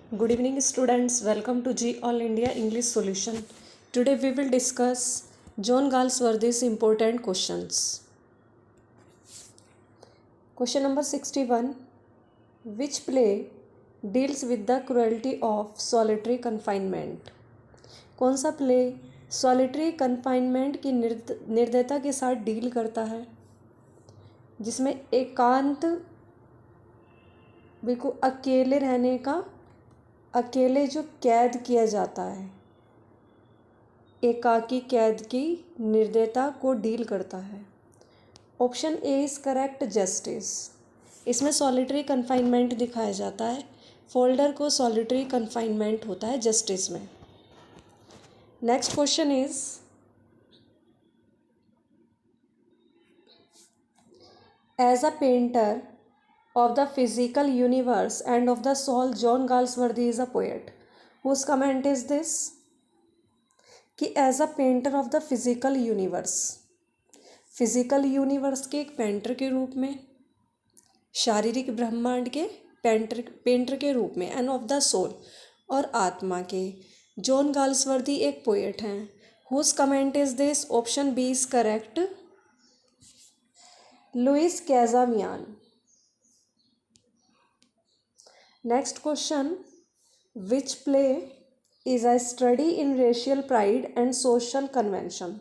Good evening, students. Welcome to G All India English Solution. Today we will discuss John Galsworthy's important questions. Question number 61. Which play deals with the cruelty of solitary confinement? कौन सा play solitary confinement की निर्दयता के साथ deal करता है, जिसमें एकांत बिल्कुल अकेले रहने का, अकेले जो कैद किया जाता है, एकाकी कैद की निर्दयता को डील करता है. Option A is correct, justice. इसमें सॉलिटरी कन्फाइनमेंट दिखाया जाता है. फोल्डर को सॉलिटरी कन्फाइनमेंट होता है जस्टिस में. Next question is as a painter of the physical universe and of the soul, John Galsworthy is a poet. Whose comment is this? कि as a painter of the physical universe, physical universe के एक painter के रूप में, शारीरिक ब्रह्मांड के painter के रूप में, एंड ऑफ द सोल और आत्मा के, जॉन गाल्सवर्दी एक पोएट हैं. Whose comment is this? Option B is correct, Louis Cazamian. Next question. Which play is a study in racial pride and social convention?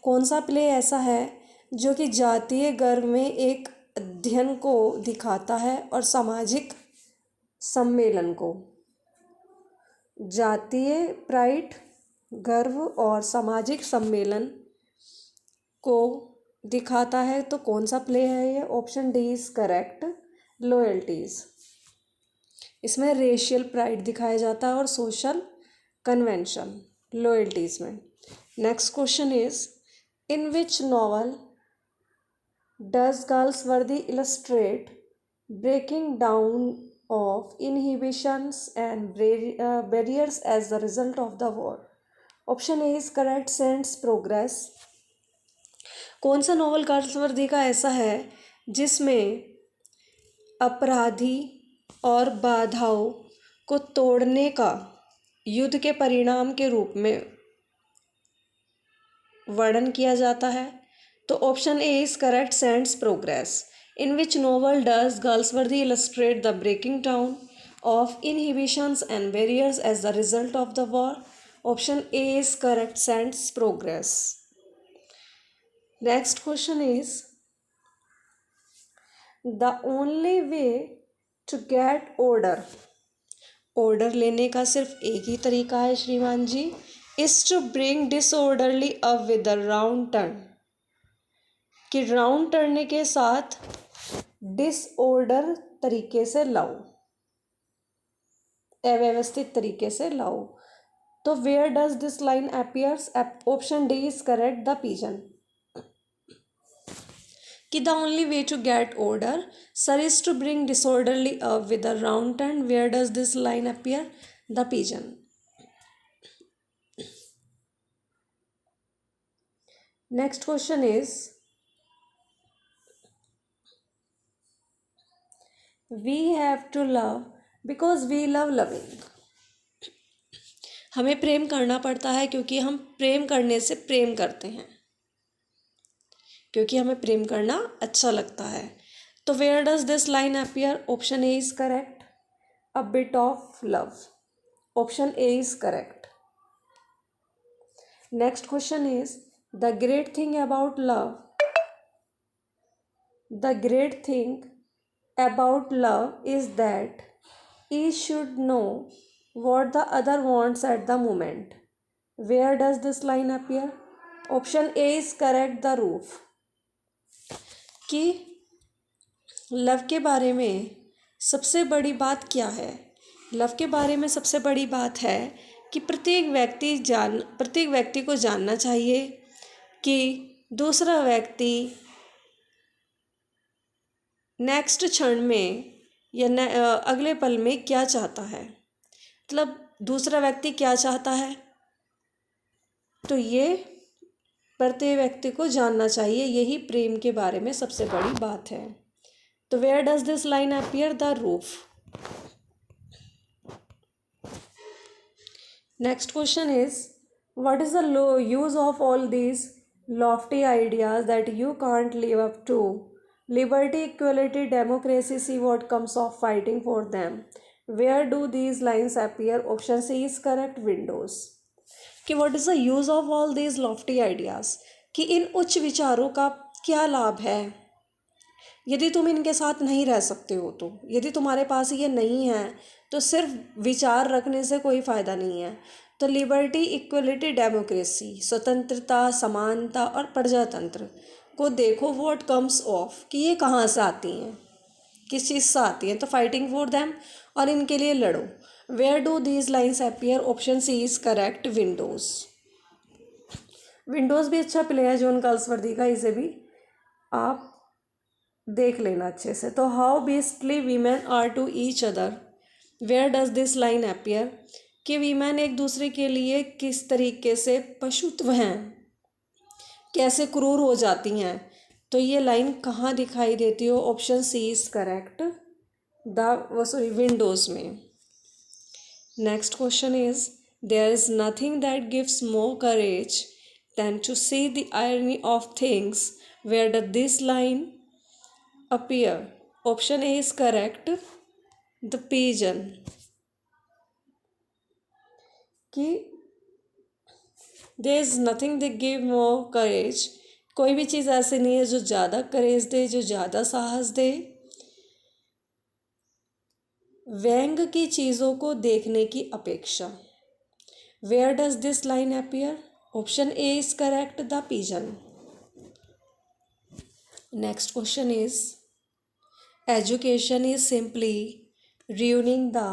कौन सा प्ले ऐसा है जो कि जातीय गर्व में एक अध्ययन को दिखाता है और सामाजिक सम्मेलन को? जातीय प्राइड, गर्व और सामाजिक सम्मेलन को दिखाता है, तो कौन सा प्ले है ये? Option D is correct, loyalties. इसमें रेशियल प्राइड दिखाया जाता है और सोशल कन्वेंशन, लॉयल्टीज में. Next question is in which novel does Galsworthy illustrate breaking down of inhibitions and barriers as the result of the war? Option A is correct, cents Progress. कौन सा novel Galsworthy का ऐसा है जिसमें अपराधी और बाधाओं को तोड़ने का युद्ध के परिणाम के रूप में वर्णन किया जाता है? तो option A is correct, cents progress. In which novel does Galsworthy illustrate the breaking down of inhibitions and barriers as the result of the war? Option A is correct, cents progress. Next question is the only way to get order लेने का सिर्फ एक ही तरीका है श्रीमान ji, is to bring disorderly up with the round turn. कि round turn के साथ डिसऑर्डर तरीके से लाओ, अव्यवस्थित तरीके से लाओ. तो where does this line appears? Option D is correct, the pigeon. कि the only way to get order sir is to bring disorderly up with a round turn. Where does this line appear? The pigeon. Next question is we have to love because we love loving. हमें प्रेम करना पड़ता है क्योंकि हम प्रेम करने से प्रेम करते हैं, क्योंकि हमें प्रेम करना अच्छा लगता है. तो where does this line appear? Option A is correct, a bit of love. Option A is correct. Next question is the great thing about love, the great thing about love is that each should know what the other wants at the moment. Where does this line appear? Option A is correct, the roof. कि love के बारे में सबसे बड़ी बात क्या है? Love के बारे में सबसे बड़ी बात है कि प्रत्येक व्यक्ति को जानना चाहिए कि दूसरा व्यक्ति नेक्स्ट क्षण में या अगले पल में क्या चाहता है, मतलब दूसरा व्यक्ति क्या चाहता है. तो ये प्रत्येक व्यक्ति को जानना चाहिए, यही प्रेम के बारे में सबसे बड़ी बात है. तो where does this line appear? The roof. Next question is, what is the use of all these lofty ideas that you can't live up to? Liberty, equality, democracy, see what comes of fighting for them. Where do these lines appear? Option C is correct, windows. कि what is the use of all these lofty ideas? कि इन उच्च विचारों का क्या लाभ है यदि तुम इनके साथ नहीं रह सकते हो तो, यदि तुम्हारे पास ये नहीं है तो सिर्फ विचार रखने से कोई फ़ायदा नहीं है। तो लिबर्टी, इक्वलिटी, डेमोक्रेसी, स्वतंत्रता, समानता और प्रजातंत्र को देखो व्हाट कम्स ऑफ, कि ये कहाँ से आती हैं, किस चीज़ से आती हैं। तो फाइटिंग फॉर देम, और इनके लिए लड़ो। Where do these lines appear? Option C is correct, windows. Windows भी अच्छा प्ले है जॉन कल्सवर्दी का, इसे भी आप देख लेना अच्छे से। तो how basically women are to each other, where does this line appear? कि वीमेन एक दूसरे के लिए किस तरीके से पशुत्व हैं, कैसे क्रूर हो जाती हैं। तो ये लाइन कहाँ दिखाई देती हो? Option C is correct, windows में। Next question is, there is nothing that gives more courage than to see the irony of things. Where does this line appear? Option A is correct, the pigeon. कि there is nothing that give more courage, कोई भी चीज़ ऐसी नहीं है जो ज़्यादा करेज दे, जो ज़्यादा साहस दे व्यंग की चीज़ों को देखने की अपेक्षा। Where does this line appear? Option A is correct, the pigeon. Next question is, education is simply ruining the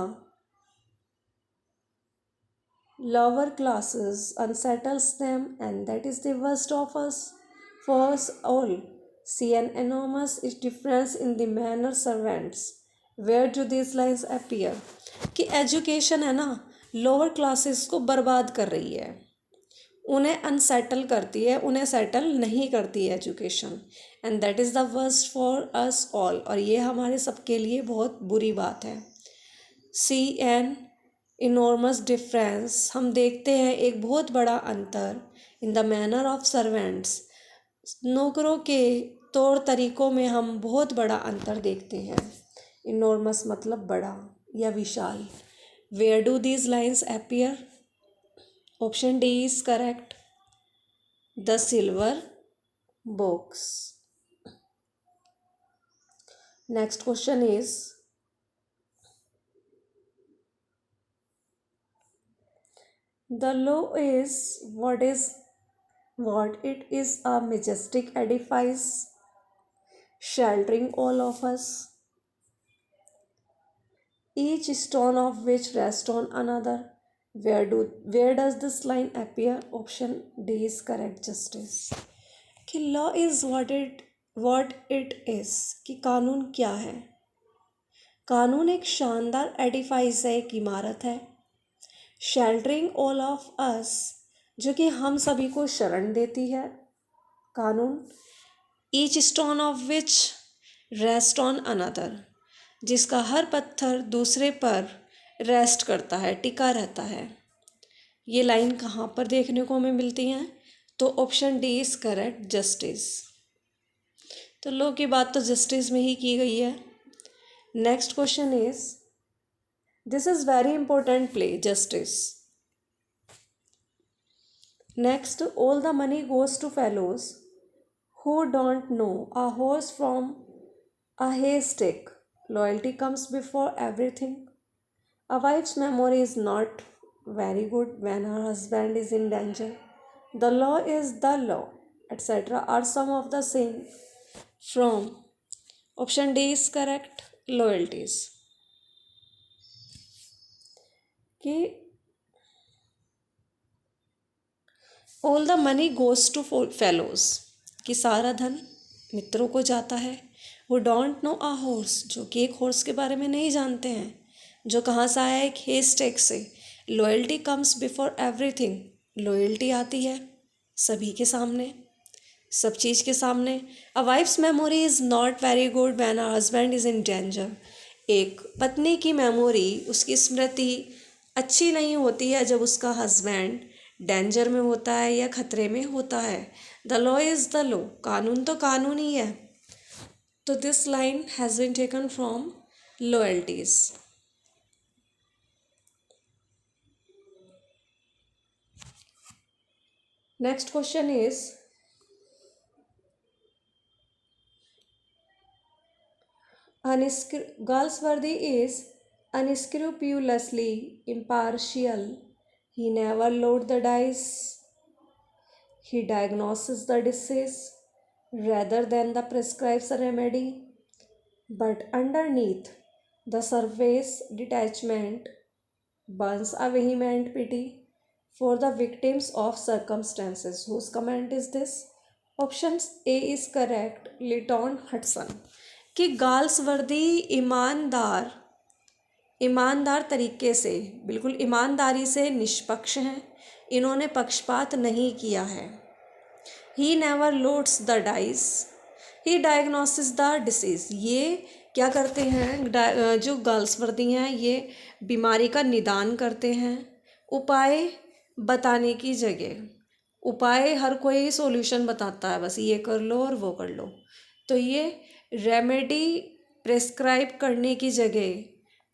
lower classes, unsettles them, and that is the worst of us for us all. See an enormous difference in the manner servants. Where do these lines appear? कि education है ना, lower classes को बर्बाद कर रही है, उन्हें unsettle करती है, उन्हें सेटल नहीं करती है education. And that is the worst for us all, और ये हमारे सबके लिए बहुत बुरी बात है। सी एन इनॉर्मस डिफरेंस, हम देखते हैं एक बहुत बड़ा अंतर in the manner of servants, नौकरों के तौर तरीक़ों में हम बहुत बड़ा अंतर देखते हैं। इनॉर्मस मतलब बड़ा या विशाल। Where do these lines appear? Option D is correct, the silver box. Next question is, the law is what it is a majestic edifice sheltering all of us, each stone of which rests on another. Where does this line appear? Option D is correct, justice. कि law is what it is, कि कानून क्या है। कानून एक शानदार edifice है, एक इमारत है। शेल्टरिंग ऑल ऑफ अस, जो कि हम सभी को शरण देती है। कानून, each stone of which rest on another, जिसका हर पत्थर दूसरे पर रेस्ट करता है, टिका रहता है। ये लाइन कहाँ पर देखने को हमें मिलती हैं? तो option D is correct, justice. तो लॉ की बात तो जस्टिस में ही की गई है। Next question is, this is very important play, justice. Next, all the money goes to fellows who don't know a horse from a haystack. Loyalty comes before everything. A wife's memory is not very good when her husband is in danger. The law is the law, etc. are some of the same from. Option D is correct, loyalties. कि all the money goes to fellows, कि सारा धन मित्रों को जाता है। वो don't know a horse, जो कि एक हॉर्स के बारे में नहीं जानते हैं, जो कहाँ से आया, एक हेस्टेक से। Loyalty comes before everything, loyalty आती है सभी के सामने, सब चीज़ के सामने। A wife's memory is not very good when a husband is in danger, एक पत्नी की मेमोरी, उसकी स्मृति अच्छी नहीं होती है जब उसका हस्बैंड डेंजर में होता है या खतरे में होता है। The law is the law, कानून तो कानून ही है। तो this line has been taken from loyalties. Next question is, Galsworthy is unscrupulously impartial. He never loads the dice. He diagnoses the disease rather than the prescribes a remedy. But underneath the surface detachment burns a vehement pity for the victims of circumstances. Whose comment is this? Options A is correct, Lytton Hutson. कि Galsworthy ईमानदार तरीके से, बिल्कुल ईमानदारी से निष्पक्ष हैं। इन्होंने पक्षपात नहीं किया है। He never loads the dice, he diagnosis the disease. ये क्या करते हैं, जो गाल्सवर्दी हैं ये बीमारी का निदान करते हैं। उपाय बताने की जगह, उपाय हर कोई सॉल्यूशन बताता है, बस ये कर लो और वो कर लो। तो ये रेमेडी प्रेस्क्राइब करने की जगह,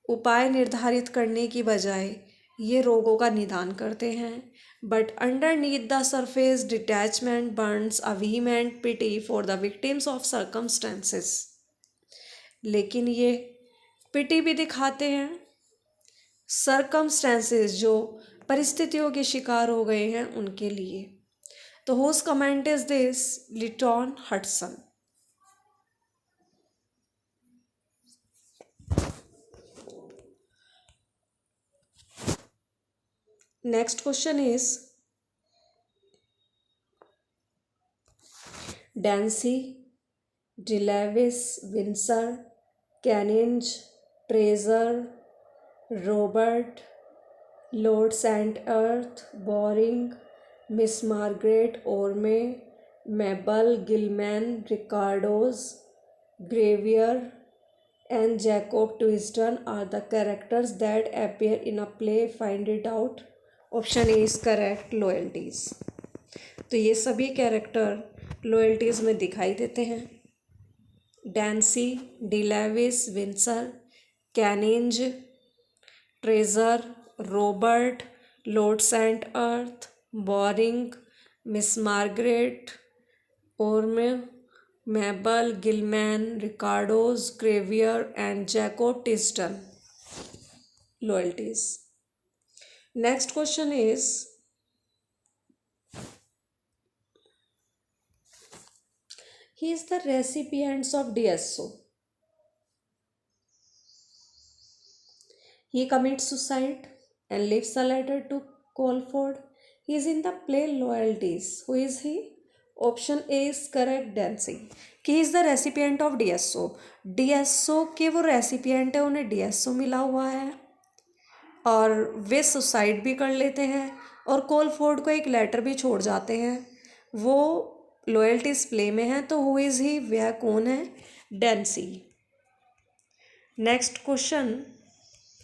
उपाय निर्धारित करने की बजाय ये रोगों का निदान करते हैं। But underneath the surface detachment burns a vehement pity for the victims of circumstances. लेकिन ये पिटी भी दिखाते हैं सर्कमस्टेंसेस, जो परिस्थितियों के शिकार हो गए हैं उनके लिए। तो whose comment is this? Lytton Hutson. Next question is, Dancy, De Levis, Winsor, Canynge, Treisure, Robert, Lord Saint Erth, Borring, Miss Margaret Orme, Mabel, Gilman, Ricardos, Gravier and Jacob Twiston are the characters that appear in a play. Find it out. Option A is correct, loyalties. तो ये सभी character loyalties में दिखाई देते हैं। Dancy, De Levis, Winsor, Canynge, Treisure, Robert, Lord Saint Erth, Borring, Miss Margaret Orme, Mabel, Gilman, Ricardo's, Gravier, and Jacob Tiston. Loyalties. Next question is, he is the recipient of DSO. He commits suicide and leaves a letter to Colford. He is in the play Loyalties. Who is he? Option A is correct, Dancy. कि is the recipient of DSO. DSO के वो recipient है, उन्हें DSO मिला हुआ है और वे suicide भी कर लेते हैं और कोलफोर्ड को एक लेटर भी छोड़ जाते हैं। वो लॉयल्टीज प्ले में है, तो हु इज़ ही, वह कौन है? डेंसी। नेक्स्ट क्वेश्चन,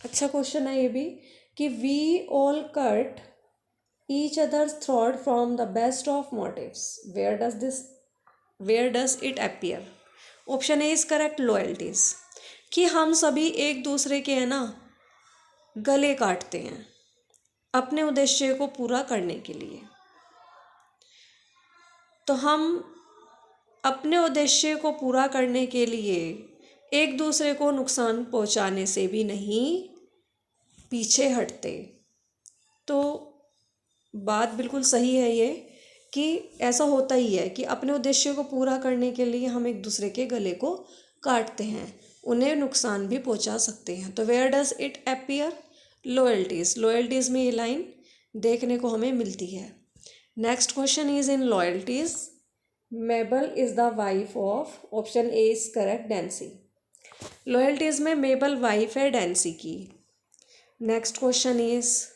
अच्छा क्वेश्चन है ये भी, कि we all cut each other's throat from the best of motives. Where does it appear? Option A is correct, loyalties। कि हम सभी एक दूसरे के है ना गले काटते हैं अपने उद्देश्य को पूरा करने के लिए। तो हम अपने उद्देश्य को पूरा करने के लिए एक दूसरे को नुकसान पहुंचाने से भी नहीं पीछे हटते। तो बात बिल्कुल सही है ये, कि ऐसा होता ही है कि अपने उद्देश्य को पूरा करने के लिए हम एक दूसरे के गले को काटते हैं, उन्हें नुकसान भी पहुंचा सकते हैं। तो where does it appear? Loyalties. Loyalties में ये लाइन देखने को हमें मिलती है। Next question is, in loyalties Mabel is the wife of, option A is correct, Dancy. Loyalties में मेबल वाइफ है डेंसी की। Next question is,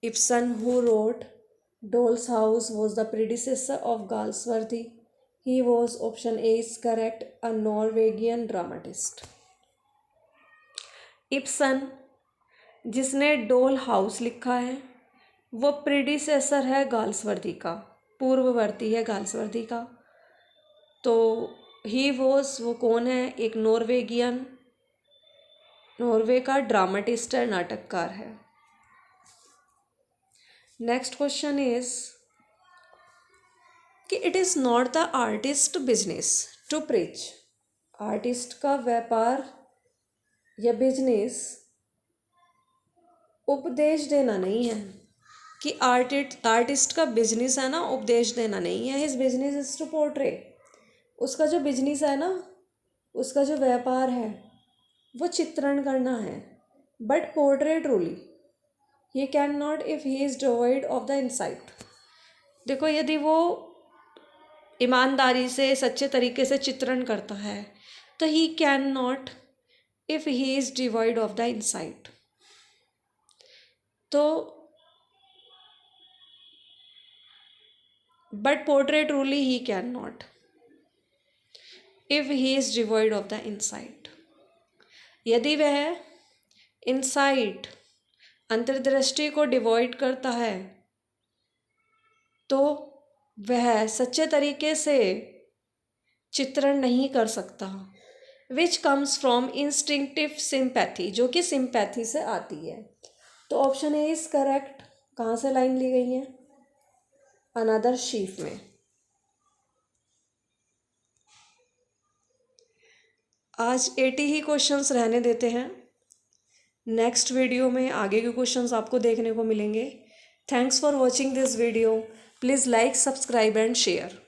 Ibsen, who wrote Doll's House, was the predecessor of Galsworthy. He was, option A is correct, a Norwegian dramatist. Ibsen जिसने डोल house लिखा है वो predecessor है Galsworthy का, पूर्ववर्ती है गाल्सवर्दी का। तो ही वो कौन है? एक नॉर्वे का ड्रामाटिस्ट है, नाटककार है। नेक्स्ट क्वेश्चन इज कि it is not the artist business to preach. Artist का व्यापार या बिजनेस उपदेश देना नहीं है, कि आर्टिस्ट का बिजनेस है ना उपदेश देना नहीं है। His business is to portray. उसका जो बिजनेस है ना, उसका जो व्यापार है वो चित्रण करना है। But portray truly he can not if he is devoid of the insight. देखो, यदि वो ईमानदारी से सच्चे तरीके से चित्रण करता है तो he can not if he is devoid of the insight. तो but portray truly he can not if he is devoid of the insight. यदि वह इंसाइट अंतर्दृष्टि को डिवॉइड करता है तो वह सच्चे तरीके से चित्रण नहीं कर सकता। Which comes from instinctive sympathy, जो कि सिंपैथी से आती है। तो ऑप्शन ए इज करेक्ट। कहाँ से लाइन ली गई है? अनदर शीफ में। आज 80 ही क्वेश्चंस रहने देते हैं। नेक्स्ट वीडियो में आगे के क्वेश्चंस आपको देखने को मिलेंगे। Thanks for watching this video. Please like, subscribe and share.